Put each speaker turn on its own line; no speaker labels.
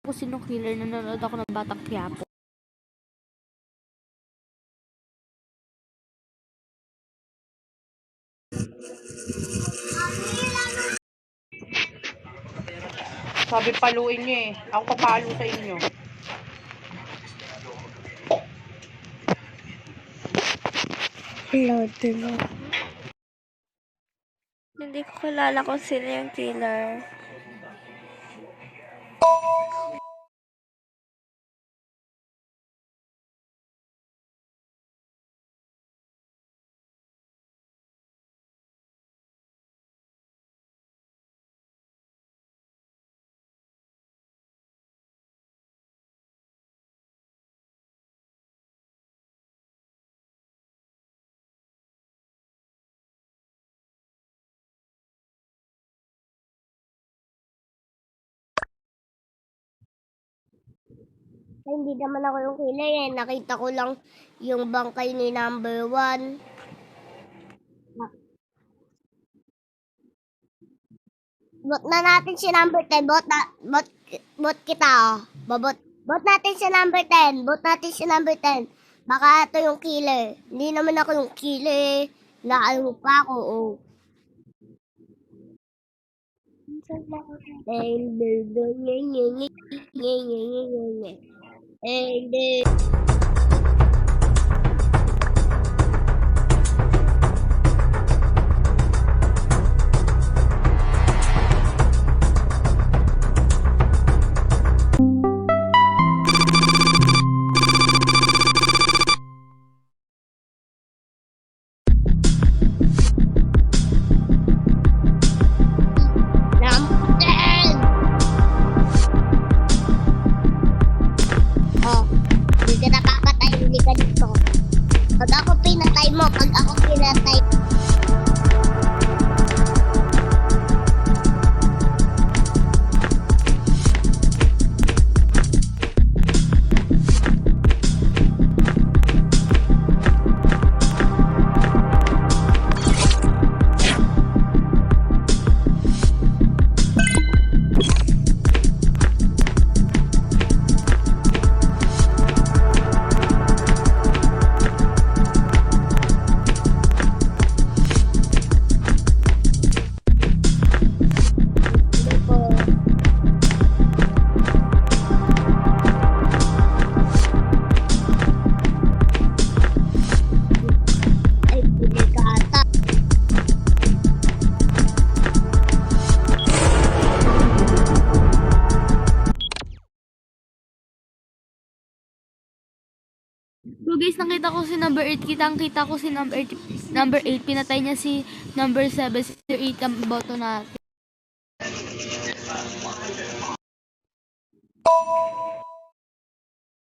Kung sinong killer, nanonood ako ng Batang Quiapo.
Sabi paluin niyo eh. Ako papalo sa inyo.
Hello, diba? Hindi ko kilala kung sino yung killer.
Ay, hindi naman ako yung killer eh. Nakita ko lang yung bangkay ni number 1. Bot na natin si number 10. Bot kita oh. Bot natin si number 10. Bot natin si number 10. Baka ito yung killer. Hindi naman ako yung killer eh. Naano pa ako oh. Hindi ka napapatay, hindi ka dito. Pag ako pinatay mo, pag ako pinatay. Ay, pili ka ata.
So guys, nakita ko si number 8. Kitang-kita ko si number 8. Number 8. Pinatay niya si number 7. Si 8 ang boto natin.